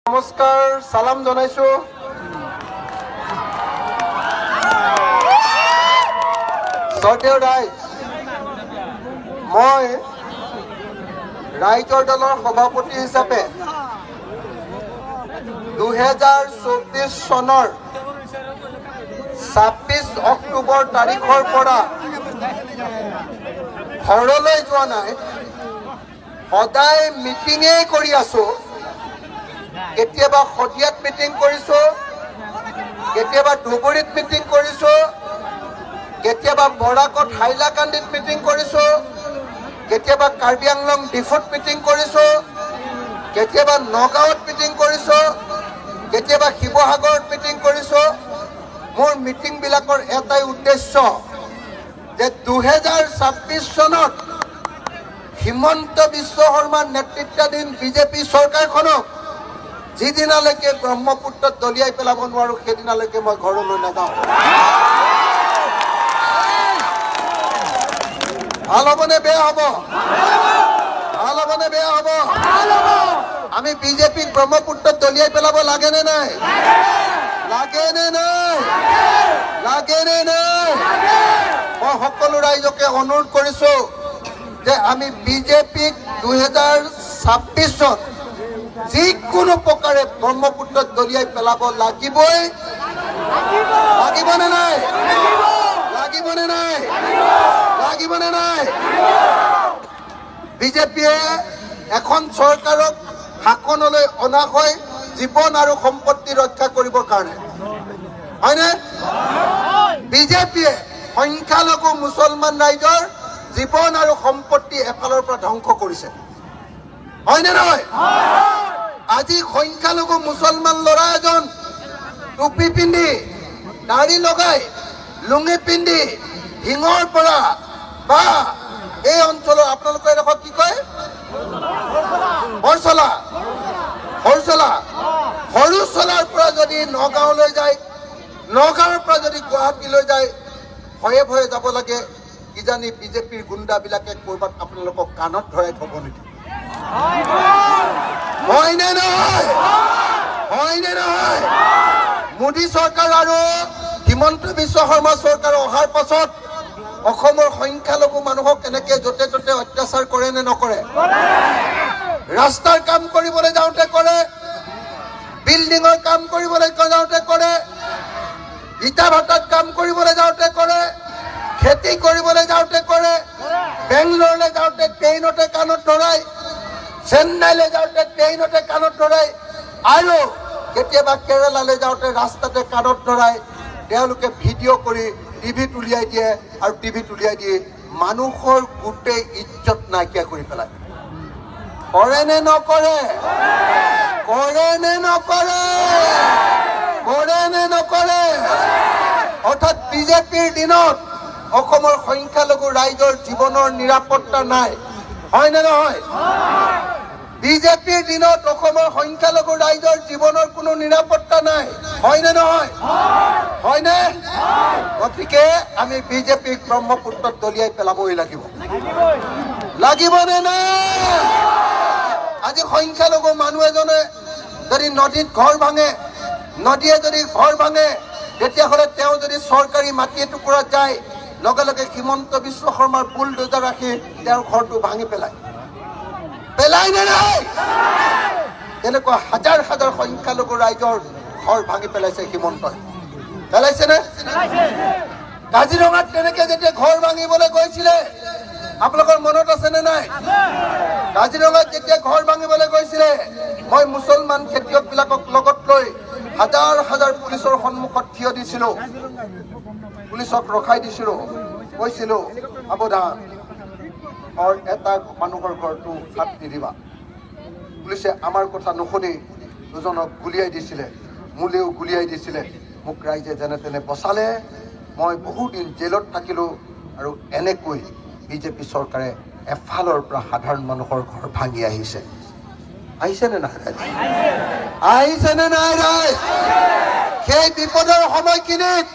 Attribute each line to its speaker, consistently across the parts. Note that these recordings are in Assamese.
Speaker 1: নমস্কাৰ সালাম জনাইছো। শ্ৰদ্ধেয় ৰাইজ, মই ৰাইজৰ দলৰ সভাপতি হিচাপে 2024 চনৰ 26 অক্টোবৰ তাৰিখৰ পৰা ঘৰলৈ যোৱা নাই, সদায় মিটিঙেই কৰি আছো। কেতিয়াবা শদিয়াত মিটিং কৰিছো, কেতিয়াবা ধুবুৰীত মিটিং কৰিছো, কেতিয়াবা বৰাকত হাইলাকান্দিত মিটিং কৰিছো, কেতিয়াবা কাৰ্বি আংলং ডিফুত মিটিং কৰিছো, কেতিয়াবা নগাঁৱত মিটিং কৰিছো, কেতিয়াবা শিৱসাগৰত মিটিং কৰিছো। মোৰ মিটিংবিলাকৰ এটাই উদ্দেশ্য যে 2026 চনত হিমন্ত বিশ্ব শৰ্মাৰ নেতৃত্বাধীন বিজেপি চৰকাৰখনক যিদিনালৈকে ব্ৰহ্মপুত্ৰত দলিয়াই পেলাব নোৱাৰো সেইদিনালৈকে মই ঘৰলৈ নাযাওঁ। ভাল হ'বনে বেয়া হ'ব? ভাল হ'বনে বেয়া হ'ব? আমি বিজেপিক ব্ৰহ্মপুত্ৰত দলিয়াই পেলাব লাগে নে নাই? লাগে নে নাই? লাগে নে নাই? মই সকলো ৰাইজকে অনুৰোধ কৰিছো যে আমি বিজেপিক 2026 যিকোনো প্ৰকাৰে ব্ৰহ্মপুত্ৰত দলিয়াই পেলাব লাগিবই। লাগিবনে নাই? লাগিবনে নাই? লাগিবনে নাই? বিজেপিয়ে এখন চৰকাৰক শাসনলৈ অনা হয় জীৱন আৰু সম্পত্তি ৰক্ষা কৰিবৰ কাৰণে, হয়নে? বিজেপিয়ে সংখ্যালঘু মুছলমান ৰাইজৰ জীৱন আৰু সম্পত্তি এফালৰ পৰা ধ্বংস কৰিছে, হয়নে নহয়? আজি সংখ্যালঘু মুছলমান ল'ৰা এজন টুপি পিন্ধি, দাড়ি লগাই, লুঙি পিন্ধি হিঙৰ পৰা বা এই অঞ্চলৰ আপোনালোকৰ এডোখৰ কি কয় হৰচলা, সৰুচলাৰ পৰা যদি নগাঁৱলৈ যায়, নগাঁৱৰ পৰা যদি গুৱাহাটীলৈ যায়, ভয়ে ভয়ে যাব লাগে। কিজানি বিজেপিৰ গুণ্ডাবিলাকে ক'ৰবাত আপোনালোকক কাণত ধৰাই থব নেকি? হয়নে নহয়? হয়নে নহয়? মোদী চৰকাৰ আৰু হিমন্ত বিশ্ব শৰ্মা চৰকাৰ অহাৰ পাছত অসমৰ সংখ্যালঘু মানুহক এনেকে য'তে ত'তে অত্যাচাৰ কৰে নে নকৰে? ৰাস্তাৰ কাম কৰিবলৈ যাওঁতে কৰে, বিল্ডিঙৰ কাম কৰিবলৈ যাওঁতে কৰে, ইটা ভাটাত কাম কৰিবলৈ যাওঁতে কৰে, খেতি কৰিবলৈ যাওঁতে কৰে, বেংগলোৰলৈ যাওঁতে ট্ৰেইনতে কাণত ধৰাই, চেন্নাইলৈ যাওঁতে ট্ৰেইনতে কাণত ধৰাই, আৰু কেতিয়াবা কেৰেলালৈ যাওঁতে ৰাস্তাতে কাণত ধৰাই তেওঁলোকে ভিডিঅ' কৰি টিভিত উলিয়াই দিয়ে, আৰু টিভিত উলিয়াই দিয়ে মানুহৰ গোটেই ইজ্জত নাইকিয়া কৰি পেলায়। কৰে নে নকৰে? কৰে নে নকৰে? কৰে নে নকৰে? অৰ্থাৎ বিজেপিৰ দিনত অসমৰ সংখ্যালঘু ৰাইজৰ জীৱনৰ নিৰাপত্তা নাই, হয় নে নহয়? বিজেপিৰ দিনত অসমৰ সংখ্যালঘু ৰাইজৰ জীৱনৰ কোনো নিৰাপত্তা নাই, হয় নে নহয়? হয়নে? গতিকে আমি বিজেপিক ব্ৰহ্মপুত্ৰত দলিয়াই পেলাবই লাগিব। লাগিবনে নাই? আজি সংখ্যালঘু মানুহ এজনে যদি নদীত ঘৰ ভাঙে, নদীয়ে যদি ঘৰ ভাঙে, তেতিয়াহ'লে তেওঁ যদি চৰকাৰী মাটি এটুকুৰাত যায়, লগে লগে হিমন্ত বিশ্ব শৰ্মাৰ বুলডোজাৰ ৰাখি তেওঁৰ ঘৰটো ভাঙি পেলায়। পেলাই নে নাই? তেনেকুৱা হাজাৰ হাজাৰ সংখ্যালঘু ৰাইজৰ ঘৰ ভাঙি পেলাইছে হিমন্তই। পেলাইছেনে? কাজিৰঙাত তেনেকে যেতিয়া ঘৰ ভাঙিবলৈ গৈছিলে, আপোনালোকৰ মনত আছেনে নাই? কাজিৰঙাত যেতিয়া ঘৰ ভাঙিবলৈ গৈছিলে, মই মুছলমান খেতিয়কবিলাকক লগত লৈ হাজাৰ হাজাৰ পুলিচৰ সন্মুখত থিয় দিছিলো, পুলিচক ৰখাই দিছিলো, কৈছিলো সাৱধান, আৰু এটা মানুহৰ ঘৰটো হাত নিদিবা। পুলিচে আমাৰ কথা নুশুনি দুজনক গুলিয়াই দিছিলে, মোলেও গুলিয়াই দিছিলে। মোক ৰাইজে যেনে তেনে বচালে। মই বহুদিন জেলত থাকিলোঁ, আৰু এনেকৈ বিজেপি চৰকাৰে এফালৰ পৰা সাধাৰণ মানুহৰ ঘৰ ভাঙি আহিছে। আহিছেনে নাই ৰাইজ? আহিছেনে নাই ৰাইজ? সেই বিপদৰ সময়খিনিত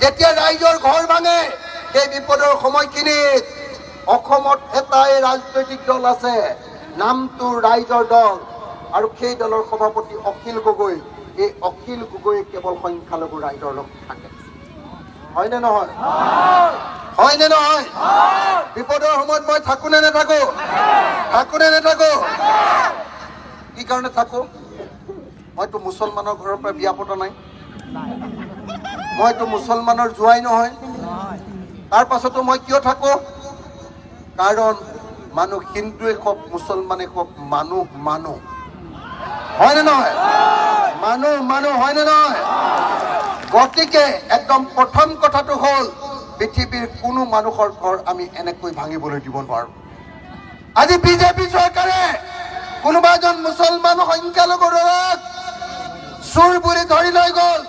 Speaker 1: যেতিয়া ৰাইজৰ ঘৰ ভাঙে, সেই বিপদৰ সময়খিনিত অসমত এটাই ৰাজনৈতিক দল আছে, নামটো ৰাইজৰ দল। আৰু সেই দলৰ সভাপতি অখিল গগৈ, এই অখিল গগৈ কেৱল সংখ্যালঘু ৰাইজৰ লগত থাকে। হয়নে নহয়? হয়নে নহয়? বিপদৰ সময়ত মই থাকো নে নাথাকো? থাকো নে নাথাকো? কি কাৰণে থাকো? মইতো মুছলমানৰ ঘৰৰ পৰা বিয়া পতা নাই, মইতো মুছলমানৰ জোৱাই নহয়। তাৰ পাছতো মই কিয় থাকো? কাৰণ মানুহ হিন্দুৱে হওক মুছলমানে হওক মানুহ মানুহ, হয়নে নহয়? মানুহ মানুহ, হয়নে নহয়? গতিকে একদম প্ৰথম কথাটো হ'ল পৃথিৱীৰ কোনো মানুহৰ ঘৰ আমি এনেকৈ ভাঙিবলৈ দিব নোৱাৰো। আজি বিজেপি চৰকাৰে কোনোবা এজন মুছলমান সংখ্যালঘু ল'ৰাক চোৰ বুলি ধৰি লৈ গ'ল,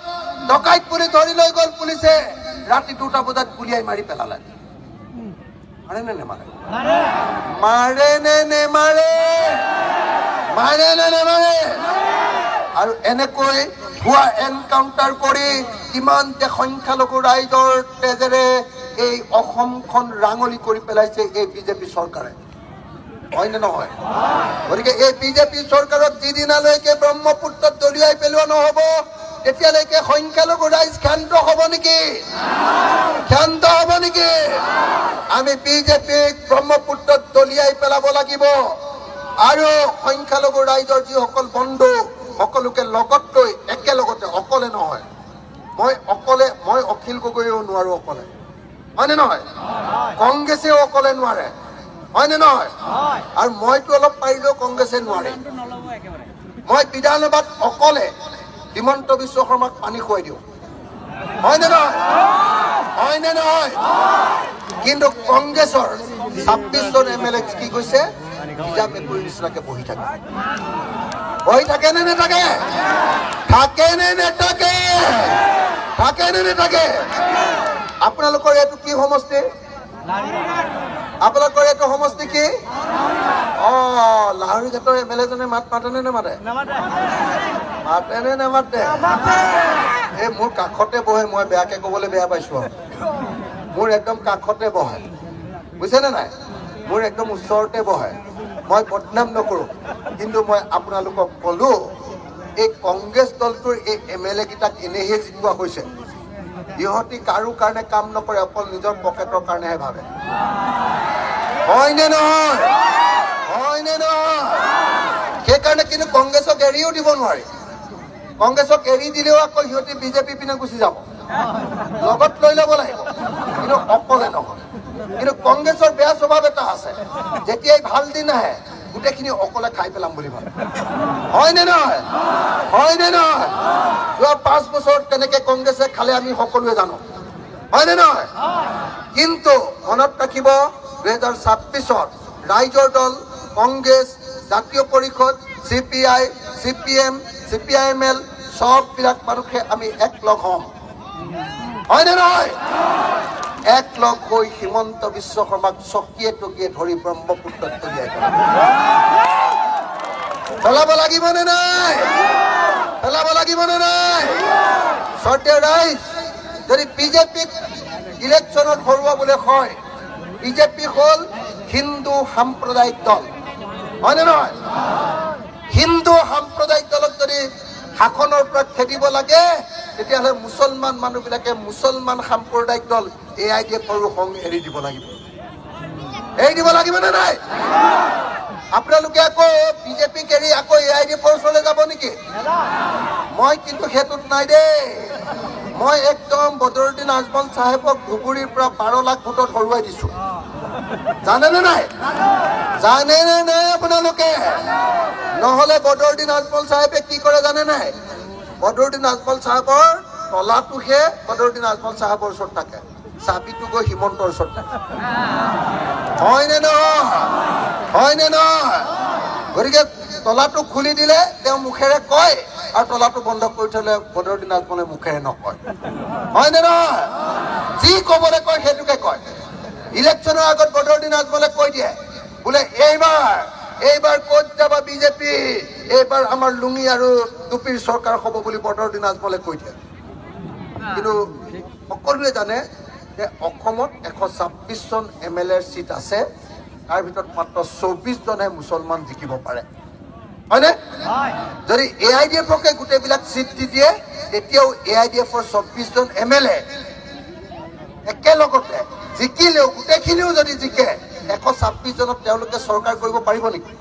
Speaker 1: ডকাইত বুলি ধৰি লৈ গ'ল পুলিচে, ৰাতি 2টা বজাত গুলিয়াই মাৰি পেলালে। মাৰে নে নেমাৰে? মাৰে নে নেমাৰে? মাৰে নে নেমাৰে? আৰু এনেকৈ ভুৱা এনকাউণ্টাৰ কৰি কিমান যে সংখ্যালঘু ৰাইজৰ তেজেৰে এই অসমখন ৰাঙলী কৰি পেলাইছে এই বিজেপি চৰকাৰে, হয়নে নহয়? গতিকে এই বিজেপি চৰকাৰক যিদিনালৈকে ব্ৰহ্মপুত্ৰত দলিয়াই পেলোৱা নহ'ব তেতিয়ালৈকে সংখ্যালঘু ৰাইজ ক্ষান্ত হ'ব নেকি? ক্ষান্ত হ'ব নেকি? আমি বিজেপিক ব্ৰহ্মপুত্ৰত দলিয়াই পেলাব লাগিব আৰু সংখ্যালঘু ৰাইজৰ যিসকল বন্ধু সকলোকে লগত লৈ একেলগতে, অকলে নহয়, মই অখিল গগৈও নোৱাৰো অকলে, হয়নে নহয়? কংগ্ৰেছেও অকলে নোৱাৰে, হয়নে নহয়? আৰু মইতো অলপ পাৰিলেও কংগ্ৰেছে নোৱাৰে। মই বিধানসভাত অকলে হিমন্ত বিশ্ব শৰ্মাক পানী খুৱাই দিওঁ, হয়নে নহয়? হয়নে নহয়? কিন্তু কংগ্ৰেছৰ 26জন MLA কি কৈছে? নিজা মেকুৰীৰ নিচিনাকে বহি থাকে। বহি থাকে নে নেথাকে? থাকে নে নেথাকে? থাকে নে নেথাকে? আপোনালোকৰ এইটো কি সমষ্টি? আপোনালোকৰ এইটো সমষ্টি কি? লাহৰীঘাটৰ MLA জনে মাত মাতে নে নেমাতে? মাতে নে নেমাতে? এই মোৰ কাষতে বহে, মই বেয়াকে ক'বলৈ বেয়া পাইছো আৰু মোৰ একদম কাষতে বহে, বুজিছেনে নাই? মোৰ একদম ওচৰতে বহে। মই বদনাম নকৰোঁ, কিন্তু মই আপোনালোকক ক'লো এই কংগ্ৰেছ দলটোৰ এই MLA কেইটাক এনেহে জিকোৱা হৈছে। ইহঁতি কাৰো কাৰণে কাম নকৰে, অকল নিজৰ পকেটৰ কাৰণেহে ভাবে, হয়নে নহয়? হয়নে নহয়? সেইকাৰণে কিন্তু কংগ্ৰেছক এৰিও দিব নোৱাৰি। কংগ্ৰেছক এৰি দিলেও আকৌ সিহঁতি বিজেপি পিনে গুচি যাব, লগত লৈ ল'ব লাগিব, কিন্তু অকলে নহয়। কিন্তু কংগ্ৰেছৰ বেয়া স্বভাৱ এটা আছে, যেতিয়াই ভাল দিন আহে গোটেইখিনি অকলে খাই পেলাম বুলি ভাবে, হয়নে নহয়? হয়নে নহয়? যোৱা 5 বছৰত কেনেকে কংগ্ৰেছে খালে আমি সকলোৱে জানো, হয়নে নহয়? কিন্তু মনত ৰাখিব 2026ত ৰাইজৰ দল, কংগ্ৰেছ, জাতীয় পৰিষদ, CPI, CPM, CPIML সববিলাক মানুহে আমি একলগ হ'ম, হয়নে নহয়? একলগ হৈ হিমন্ত বিশ্ব শৰ্মাক চকিয়ে টকিয়ে ধৰি ব্ৰহ্মপুত্ৰত দলিয়াই পেলাব লাগিব নে নাই? পেলাব লাগিব নে নাই? চৰ্তে ৰাইজ, যদি বিজেপিক ইলেকশ্যনত হৰুৱাবলৈ হয়, বিজেপি হ'ল হিন্দু সাম্প্ৰদায়িক দল, হয়নে নহয়? হিন্দু সাম্প্ৰদায়িক দলক যদি শাসনৰ পৰা খেদিব লাগে তেতিয়াহ'লে মুছলমান মানুহবিলাকে মুছলমান সাম্প্ৰদায়িক দল AIDF আৰু সংঘ এৰি দিব লাগিব। এৰি দিব লাগিব নে নাই? আপোনালোকে আকৌ বিজেপিক এৰি আকৌ AIDFৰ ওচৰলৈ যাব নেকি? মই কিন্তু সেইটোত নাই দেই। মই একদম বদৰুদ্দিন আজমল চাহেবক ধুবুৰীৰ পৰা 12 লাখ ভোটত হৰুৱাই দিছো, জানেনে নাই? জানেনে নাই আপোনালোকে? নহ'লে বদৰুদ্দিন আজমল চাহেবে কি কৰে জানে নাই? বদৰুদ্দিন আজমল চাহেবৰ তলাটোহে বদৰুদ্দিন আজমল চাহেবৰ ওচৰত থাকে, চাবিটো গৈ হিমন্তৰ ওচৰত থাকে, হয়নে নহয়? হয়নে নহয়? গতিকে তলাটো খুলি দিলে তেওঁ মুখেৰে কয় আৰু তলাটো বন্ধ কৰি থলে বদৰুদ্দিন আজমলে মুখেৰে নকয়, হয়নে নহয়? যি ক'বলৈ কয় সেইটোকে কয়। ইলেকশ্যনৰ আগত বদৰুদ্দিন আজমলে কৈ দিয়ে বোলে এইবাৰ ক'ত যাবা বিজেপি, এইবাৰ আমাৰ লুঙি আৰু টুপিৰ চৰকাৰ হ'ব বুলি বদৰুদ্দিন আজমলে কৈ দিয়ে। কিন্তু সকলোৱে জানে যে অসমত 126জন MLAৰ চিট আছে, তাৰ ভিতৰত মাত্ৰ 24জনহে মুছলমান জিকিব পাৰে। হয়নে? যদি AIDFকে গোটেইবিলাক চিট দি দিয়ে তেতিয়াও AIDFৰ 24জন MLA একেলগতে জিকিলেও গোটেইখিনিও যদি জিকে 126 জনক তেওঁলোকে চৰকাৰ কৰিব পাৰিব নেকি?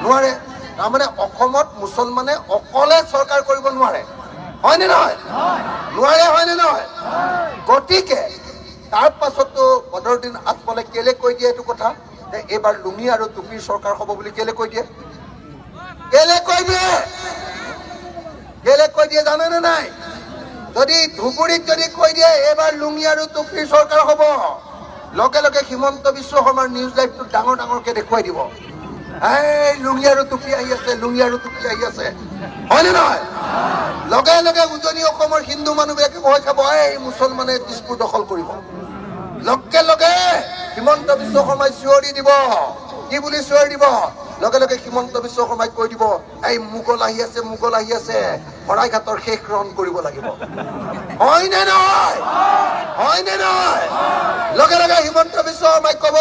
Speaker 1: নোৱাৰে। তাৰমানে অসমত মুছলমানে অকলে চৰকাৰ কৰিব নোৱাৰে, হয়নে নহয়? নোৱাৰে, হয়নে নহয়? গতিকে তাৰ পাছতো বদৰুদ্দিন আজমলে কেলে কৈ দিয়ে এইটো কথা যে এইবাৰ লুঙি আৰু টুপিৰ চৰকাৰ হ'ব বুলি কেলে কৈ দিয়ে? কেলে কৈ দিয়ে জানেনে নাই? যদি ধুবুৰীত যদি কৈ দিয়ে এইবাৰ লুঙি আৰু টুপিৰ চৰকাৰ হ'ব, লগে লগে হিমন্ত বিশ্ব শৰ্মাৰ নিউজ লাইভটো ডাঙৰ ডাঙৰকে দেখুৱাই দিব, এই লুঙি আৰু টুপি আহি আছে, লুঙি আৰু টুপি আহি আছে, হয়নে নহয়? লগে লগে উজনি অসমৰ হিন্দু মানুহবিলাকে ভয় খাব, এই মুছলমানে দিছপুৰ দখল কৰিব। লগে লগে হিমন্ত বিশ্ব শৰ্মাই চিঞৰি দিব, কি বুলি চিঞৰি দিব? লগে লগে হিমন্ত বিশ্ব শৰ্মাই কৈ দিব, এই মোগল আহি আছে, মোগল আহি আছে, শৰাইঘাটৰ শেষ ৰণ কৰিব লাগিব। হয়নে নহয়? হয়নে নহয়? লগে লগে হিমন্ত বিশ্ব শৰ্মাই কব,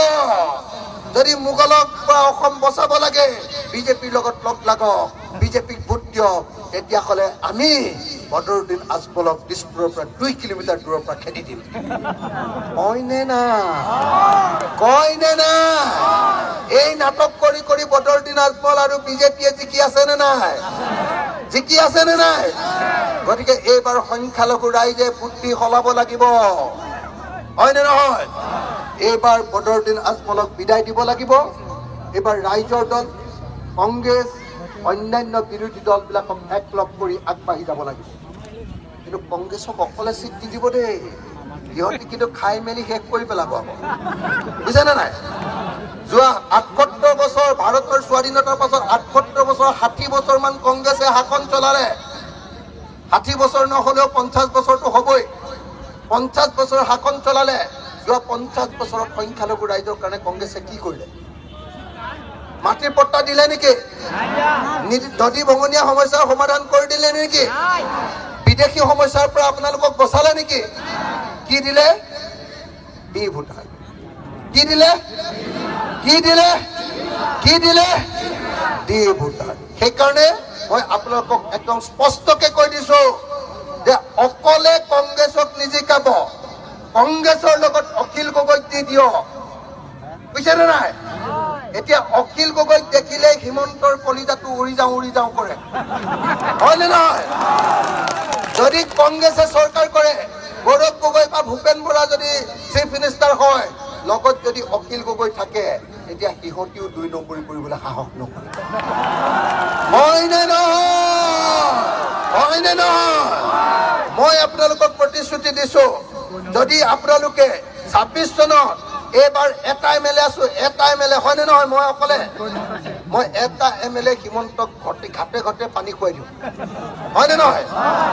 Speaker 1: যদি মোগলক পৰা অসম বচাব লাগে বিজেপিৰ লগত লগ লাগক, বিজেপিক ভোট দিয়ক, তেতিয়াহ'লে আমি বদৰুদ্দিন আজমলক দিছপুৰৰ পৰা 2 কিলোমিটাৰ দূৰৰ পৰা খেদি দিম। কয়নে না? কয়নে না? এই নাটক কৰি কৰি বদৰুদ্দিন আজমল আৰু বিজেপিয়ে জিকি আছে নে নাই? জিকি আছে নে নাই? গতিকে এইবাৰ সংখ্যালঘু ৰাইজে বুদ্ধি সলাব লাগিব, হয়নে নহয়? এইবাৰ বদৰুদ্দিন আজমলক বিদায় দিব লাগিব। এইবাৰ ৰাইজৰ দল কংগ্ৰেছ অন্যান্য বিৰোধী দলবিলাকক একলগ কৰি আগবাঢ়ি যাব লাগিব। কিন্তু কংগ্ৰেছক অকলে চিট দি দিব দেই, সিহঁতি কিন্তু খাই মেলি শেষ কৰি পেলাব, বুজিছেনে নাই? যোৱা ৭৮ বছৰ ভাৰতৰ স্বাধীনতাৰ পাছত ৭৮ বছৰ ৬০ বছৰমান কংগ্ৰেছে শাসন চলালে। ৬০ বছৰ নহ'লেও ৫০ বছৰটো হ'বই। ৫০ বছৰ শাসন চলালে। যোৱা ৫০ বছৰত সংখ্যালঘু ৰাইজৰ কাৰণে কংগ্ৰেছে কি কৰিলে? মাটিৰ পট্টা দিলে নেকি? নদী ভঙনীয়া সমস্যাৰ সমাধান কৰি দিলে নেকি? বিদেশী সমস্যাৰ পৰা আপোনালোকক বচালে নেকি? কি দিলে? B voter. কি দিলে? কি দিলে? কি দিলে? D voter. সেইকাৰণে মই আপোনালোকক একদম স্পষ্টকে কৈ দিছো যে অকলে কংগ্ৰেছক নিজিকাব, কংগ্ৰেছৰ লগত অখিল গগৈক দি দিয়ক, বুজিছেনে নাই? এতিয়া অখিল গগৈক দেখিলে হিমন্তৰ কলিজাটো উৰি যাওঁ কৰে, হয়নে নহয়? যদি কংগ্ৰেছে চৰকাৰ কৰে, গৌৰৱ গগৈ বা ভূপেন বৰা যদি চিফ মিনিষ্টাৰ হয়, লগত যদি অখিল গগৈ থাকে, এতিয়া সিহঁতিও 2 নম্বৰী কৰিবলৈ সাহস নকৰে, হয়নে নহয়? হয়নে নহয়? মই আপোনালোকক প্ৰতিশ্ৰুতি দিছো, যদি আপোনালোকে ২৬ চনত এইবাৰ এটা MLA আছো, এটা MLA, হয়নে নহয়? মই অকলে, মই এটা MLA হিমন্তক ঘাটে ঘাটে পানী খুৱাই দিওঁ, হয়নে নহয়?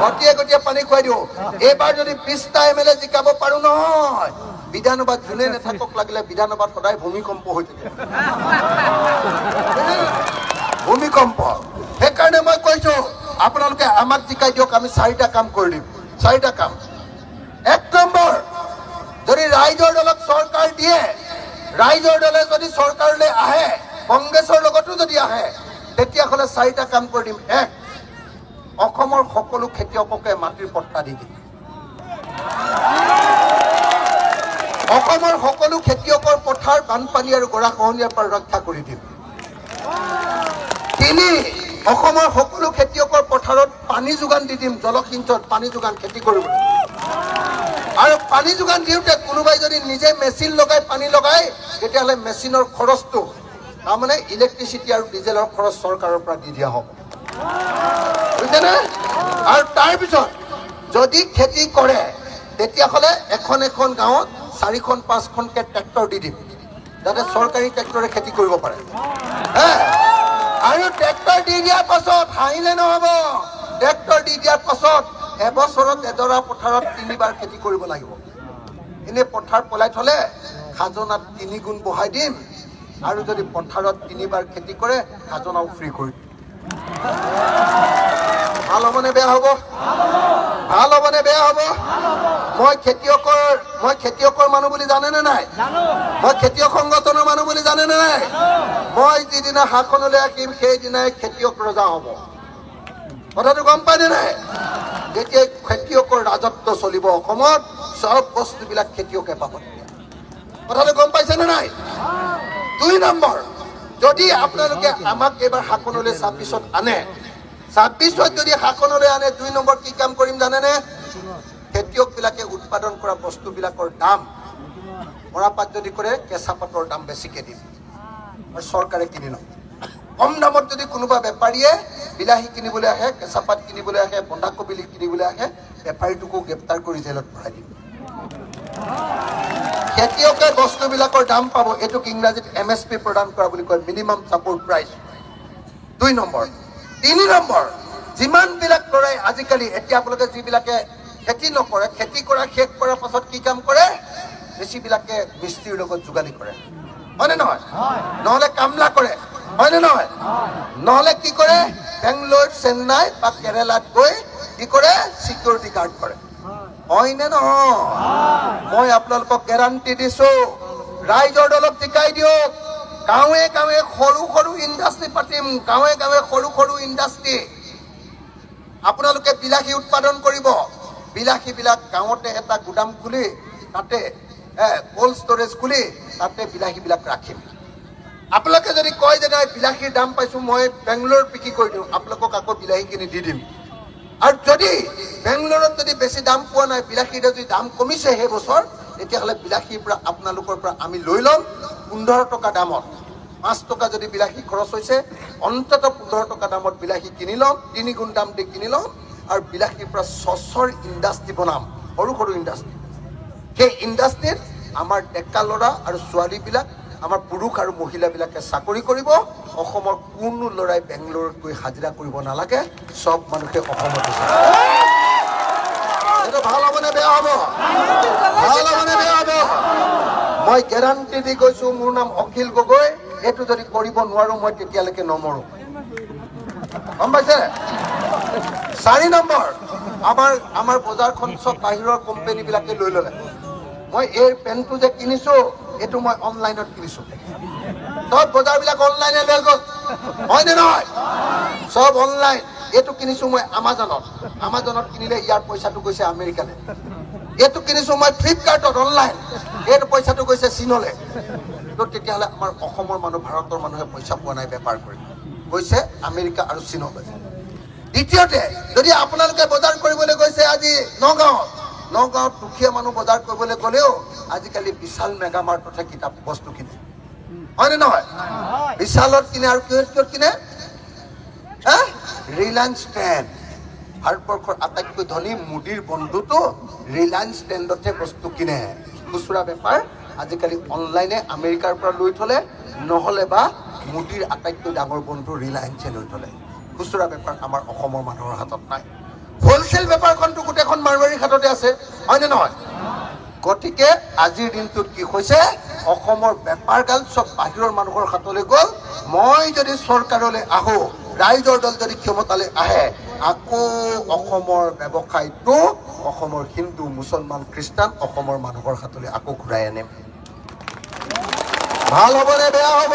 Speaker 1: গতিয়ে গতিয়ে পানী খুৱাই দিওঁ। এইবাৰ যদি 20টা MLA জিকাব পাৰো নহয়, বিধানসভাত যোনে নেথাকক, লাগিলে বিধানসভাত সদায় ভূমিকম্প হৈ থাকে, ভূমিকম্প। সেইকাৰণে মই কৈছো আপোনালোকে আমাক জিকাই দিয়ক, আমি 4টা কাম কৰি দিম। 4টা কাম। 1 নম্বৰ, যদি ৰাইজৰ দলক চৰকাৰ দিয়ে, ৰাইজৰ দলে যদি চৰকাৰলৈ আহে, কংগ্ৰেছৰ লগতো যদি আহে, তেতিয়াহ'লে 4টা কাম কৰি দিম। 1, অসমৰ সকলো খেতিয়ককে মাটিৰ পট্টা দি দিম। অসমৰ সকলো খেতিয়কৰ পথাৰ বানপানী আৰু গৰাখহনীয়াৰ পৰা ৰক্ষা কৰি দিম। 3, অসমৰ সকলো খেতিয়কৰ পথাৰত পানী যোগান দি দিম, জলসিঞ্চন পানী যোগান খেতি কৰিবলৈ। আৰু পানী যোগান দিওঁতে কোনোবাই যদি নিজে মেচিন লগাই পানী লগায়, তেতিয়াহ'লে মেচিনৰ খৰচটো, তাৰমানে ইলেক্ট্ৰিচিটি আৰু ডিজেলৰ খৰচ চৰকাৰৰ পৰা দি দিয়া হ'ব, বুজিছেনে? আৰু তাৰপিছত যদি খেতি কৰে, তেতিয়াহ'লে এখন এখন গাঁৱত 4-5খনকে ট্ৰেক্টৰ দি দিম, যাতে চৰকাৰী ট্ৰেক্টৰে খেতি কৰিব পাৰে। আৰু ট্ৰেক্টৰ দি দিয়াৰ পাছত হাঁহিলে নহ'ব, ট্ৰেক্টৰ দি দিয়াৰ পাছত এবছৰত এডৰা পথাৰত 3বাৰ খেতি কৰিব লাগিব। এনেই পথাৰ পলাই থ'লে খাজনাত 3 গুণ বঢ়াই দিম, আৰু যদি পথাৰত 3বাৰ খেতি কৰে, খাজনাও ফ্ৰী কৰি দিম। ভাল হ'বনে বেয়া হ'ব? ভাল হ'বনে বেয়া হ'ব? মই খেতিয়কৰ মানুহ বুলি জানেনে নাই? মই খেতিয়ক সংগঠনৰ মানুহ বুলি জানেনে নাই? মই যিদিনা শাসনলৈ আহিম সেইদিনাই খেতিয়ক ৰজা হ'ব। কথাটো গম পায়নে নাই? যেতিয়া খেতিয়কৰ ৰাজত্ব চলিব অসমত, চব বস্তুবিলাক খেতিয়কে পাব। কথাটো গম পাইছেনে নাই? 2 নম্বৰ, যদি আপোনালোকে আমাক এইবাৰ শাসনলৈ 26ত আনে, 26ত যদি শাসনলৈ আনে 2 নম্বৰ কি কাম কৰিম জানেনে? খেতিয়কবিলাকে উৎপাদন কৰা বস্তুবিলাকৰ দাম মৰাপাত যদি কৰে কেঁচা পাতৰ দাম বেছিকে দিম আৰু চৰকাৰে কিনি লম। কম দামত যদি কোনোবা বেপাৰীয়ে বিলাহী কিনিবলৈ আহে, কেঁচা পাত কিনিবলৈ আহে, বন্ধাকবি কিনিবলৈ আহে, বেপাৰীটোকো গ্ৰেপ্তাৰ কৰি জেলত ভৰাই দিম। খেতিয়কে বস্তুবিলাকৰ দাম পাব। এইটোক ইংৰাজীত MSP প্ৰদান কৰা বুলি কয়, minimum support price. 2 number. 3 number, যিমানবিলাক ল'ৰাই আজিকালি এতিয়া আপোনালোকে যিবিলাকে খেতি নকৰে, খেতি কৰা শেষ কৰাৰ পাছত কি কাম কৰে? বেছিবিলাকে মিস্ত্ৰীৰ লগত যোগালী কৰে, হয়নে নহয়? নহ'লে কামলা কৰে, হয়নে নহয়? নহ'লে কি কৰে? বেংগলোৰ, চেন্নাই বা কেৰেলাত গৈ কি কৰে? চিকিউৰিটি গাৰ্ড কৰে, হয়নে নহয়? মই আপোনালোকক গেৰাণ্টি দিছো, ৰাইজৰ দলক জিকাই দিয়ক। গাঁৱে গাঁৱে সৰু সৰু ইণ্ডাষ্ট্ৰী পাতিম, গাঁৱে গাঁৱে সৰু সৰু ইণ্ডাষ্ট্ৰী। আপোনালোকে বিলাহী উৎপাদন কৰিব, বিলাহীবিলাক গাঁৱতে এটা গুদাম খুলি তাতে কোল্ড ষ্টৰেজ খুলি তাতে বিলাহীবিলাক ৰাখিম। আপোনালোকে যদি কয় যে নাই বিলাহীৰ দাম পাইছোঁ, মই বেংগলোৰত বিক্ৰী কৰি দিওঁ, আপোনালোকক আকৌ বিলাহী কিনি দি দিম। আৰু যদি বেংগলোৰত যদি বেছি দাম পোৱা নাই, বিলাহীৰ যদি দাম কমিছে সেই বছৰ, তেতিয়াহ'লে বিলাহীৰ পৰা আপোনালোকৰ পৰা আমি লৈ ল'ম 15 টকা দামত। 5 টকা যদি বিলাহী খৰচ হৈছে, অন্ততঃ 15 টকা দামত বিলাহী কিনি ল'ম, 3 গুণ দাম দি কিনি ল'ম আৰু বিলাহীৰ পৰা চচৰ ইণ্ডাষ্ট্ৰী বনাম, সৰু সৰু ইণ্ডাষ্ট্ৰী। সেই ইণ্ডাষ্ট্ৰীত আমাৰ ডেকা ল'ৰা আৰু ছোৱালীবিলাক, আমাৰ পুৰুষ আৰু মহিলাবিলাকে চাকৰি কৰিব। অসমৰ কোনো ল'ৰাই বেংগলোৰত গৈ হাজিৰা কৰিব নালাগে, চব মানুহে অসমত। এইটো ভাল হ'বনে বেয়া হ'ব? ভাল হ'বনে বেয়া হ'ব? মই গেৰাণ্টি দি গৈছো, মোৰ নাম অখিল গগৈ। এইটো যদি কৰিব নোৱাৰো, মই তেতিয়ালৈকে নমৰো, গম পাইছে? 4 নম্বৰ, আমাৰ বজাৰখন চব বাহিৰৰ কোম্পানীবিলাকে লৈ ল'লে। মই এই পেণ্টটো যে কিনিছো, এইটো মই অনলাইনত কিনিছো। চব বজাৰবিলাক অনলাইনে লৈ গ'ল, হয়নে নহয়? চব অনলাইন। এইটো কিনিছো মই আমাজনত কিনিলে ইয়াৰ পইচাটো গৈছে আমেৰিকালৈ। এইটো কিনিছো মই ফ্লিপকাৰ্টত অনলাইন, এইটো পইচাটো গৈছে চীনলৈ। তো তেতিয়াহ'লে আমাৰ অসমৰ মানুহ, ভাৰতৰ মানুহে পইচা পোৱা নাই বেপাৰ কৰি, গৈছে আমেৰিকা আৰু চীনলৈ। দ্বিতীয়তে, যদি আপোনালোকে বজাৰ কৰিবলৈ গৈছে আজি নগাঁৱত দুখীয়া মানুহ বজাৰ কৰিবলৈ গ'লেও আজিকালি বিশাল মেগামাৰ্টতহে কিতাপ বস্তু কিনে, হয়নে নহয়? বিশালত কিনে আৰু কিহত কিনে? Reliance trend. ভাৰতবৰ্ষৰ আটাইতকৈ ধনী মোদীৰ বন্ধুটো ৰিলায়েন্স ট্ৰেণ্ডতহে বস্তু কিনে। খুচুৰা বেপাৰ আজিকালি অনলাইনে আমেৰিকাৰ পৰা লৈ থলে, নহ'লে বা মোদীৰ আটাইতকৈ ডাঙৰ বন্ধু ৰিলায়েন্সে লৈ থলে। খুচুৰা বেপাৰ আমাৰ অসমৰ মানুহৰ হাতত নাই। হোলচেল বেপাৰখনটো গোটেইখন মাৰোৱাৰীৰ হাততে আছে, হয়নে নহয়? গতিকে আজিৰ দিনটোত কি হৈছে? অসমৰ বেপাৰগাল চব বাহিৰৰ মানুহৰ হাতলৈ গ'ল। মই যদি চৰকাৰলৈ আহোঁ, ৰাইজৰ দল যদি ক্ষমতালৈ আহে, আকৌ অসমৰ ব্যৱসায়টো অসমৰ হিন্দু, মুছলমান, খ্ৰীষ্টান অসমৰ মানুহৰ হাতলৈ আকৌ ঘূৰাই আনিম। ভাল হ'বনে বেয়া হ'ব?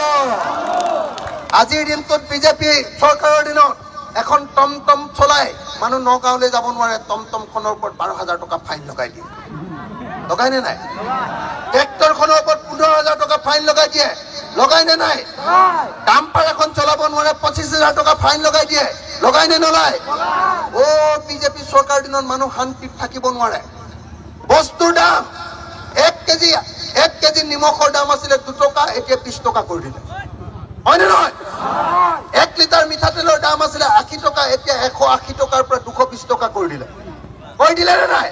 Speaker 1: আজিৰ দিনটোত বিজেপি চৰকাৰৰ দিনত এখন টমটম চলাই মানুহ নগাঁৱলৈ যাব নোৱাৰে, টমটমখনৰ ওপৰত 12,000 টকা ফাইন লগাই দিয়ে, লগাই নে নাই? ট্ৰেক্টৰখনৰ ওপৰত 15,000 টকা ফাইন লগাই দিয়ে, লগাই নে নাই? ডাম্পাৰ এখন চলাব নোৱাৰে, 25,000 টকা ফাইন লগাই দিয়ে, লগাই নে নলয়? বিজেপি চৰকাৰৰ দিনত মানুহ শান্তিত থাকিব নোৱাৰে। বস্তুৰ দাম 1 কেজি নিমখৰ দাম আছিলে 2 টকা, এতিয়া 20 টকা কৰি দিলে, হয়নে নহয়? 1 লিটাৰ মিঠাতেলৰ দাম আছিলে 80 টকা, এতিয়া 180 টকাৰ পৰা 220 টকা কৰি দিলে নে নাই?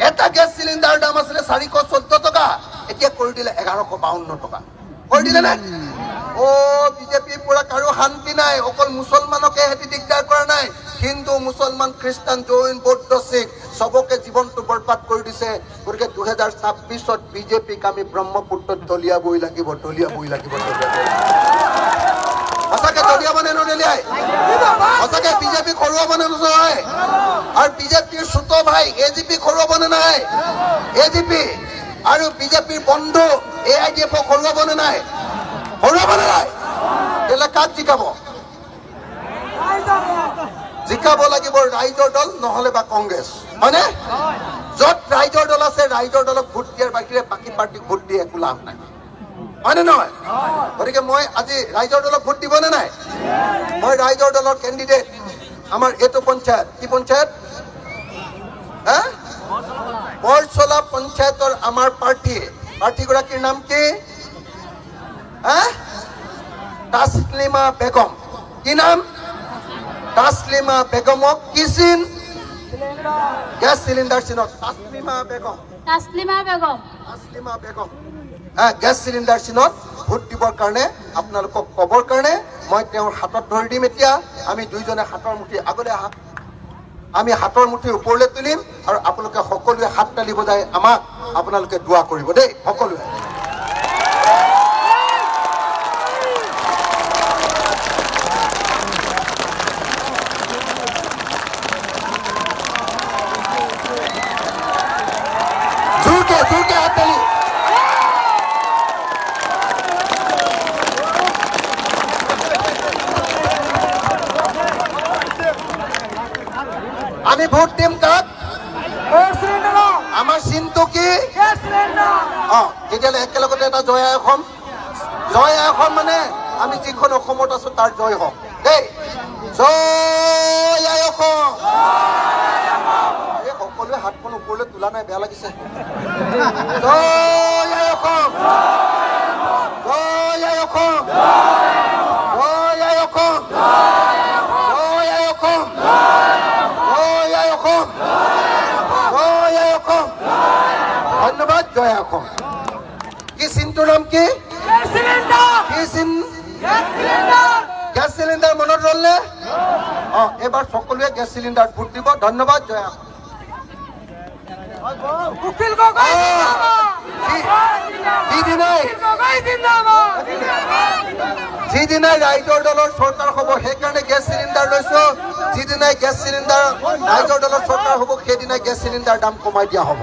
Speaker 1: এটা গেছ চিলিণ্ডাৰৰ দাম আছিলে 414 টকা, এতিয়া কৰি দিলে 1152 টকা, কৰি দিলে নাই? বিজেপিৰ পৰা কাৰো শান্তি নাই। অকল মুছলমানকে হেতি দিগদাৰ কৰা নাই, হিন্দু, মুছলমান, খ্ৰীষ্টান, জৈন, বৌদ্ধ, শিখ চবকে জীৱনটো বৰবাদ কৰি দিছে। গতিকে 2026ত বিজেপিক আমি ব্ৰহ্মপুত্ৰত দলিয়াবই লাগিব। সঁচাকে দলিয়াব নে নদলিয়াই সঁচাকে বিজেপিক হৰুৱাব নে নহয় আৰু বিজেপিৰ চুত ভাই এজিপিক হৰুৱাব নে নাই এজিপি আৰু বিজেপিৰ বন্ধু AIDFক হৰুৱাব নে নাই তেলে কাক জিকাব জিকাব লাগিব ৰাইজৰ দল নহলে বা কংগ্ৰেছ হয়নে য'ত ৰাইজৰ দল আছে ৰাইজৰ দলক ভোট দিয়াৰ বাহিৰে বাকী পাৰ্টিক ভোট দিয়ে একো লাভ নাই হয়নে নহয় গতিকে মই আজি ৰাইজৰ দলক ভোট দিব নে নাই মই ৰাইজৰ দলৰ কেণ্ডিডেট আমাৰ এইটো পঞ্চায়ত কি পঞ্চায়ত বৰচলা পঞ্চায়তৰ আমাৰ প্ৰাৰ্থীগৰাকীৰ নাম কি তাসলিমা বেগম কি নাম তাসলিমা বেগমক কি চিন গেছ চিলিণ্ডাৰ চিনত তাসলিমা বেগম গেছ চিলিণ্ডাৰ চিনত ভোট দিবৰ কাৰণে আপোনালোকক ক'বৰ কাৰণে মই তেওঁৰ হাতত ধৰি দিম এতিয়া আমি দুইজনে হাতৰ মুঠি আগলৈ আহা আমি হাতৰ মুঠি ওপৰলৈ তুলিম আৰু আপোনালোকে সকলোৱে হাত তালি বজাই আমাক আপোনালোকে দোৱা কৰিব দেই সকলোৱে জোৰকে হাত তালি আমি ভোট দিম কাক আমাৰ চিনটো কি তেতিয়াহ'লে একেলগতে এটা জয় আই অসম মানে আমি যিখন অসমত আছো তাৰ জয় হওক দেই জয় আই অসম সকলোৱে হাতখন ওপৰলৈ তোলা নাই বেয়া লাগিছে জয় আই অসম জয় আই অসম জয় আই অসম জয় আই অসম ধন্যবাদ জয় অসম কি চিনটোৰ নাম কি চিন গেছ চিলিণ্ডাৰ মনত ৰলনে এইবাৰ সকলোৱে গেছ চিলিণ্ডাৰত ভোট দিব ধন্যবাদ জয় অসম যিদিনাই ৰাইজৰ দলৰ চৰকাৰ হ'ব সেইকাৰণে গেছ চিলিণ্ডাৰ লৈছো যিদিনাই গেছ চিলিণ্ডাৰ ৰাইজৰ দলৰ চৰকাৰ হ'ব সেইদিনাই গেছ চিলিণ্ডাৰ দাম কমাই দিয়া হ'ব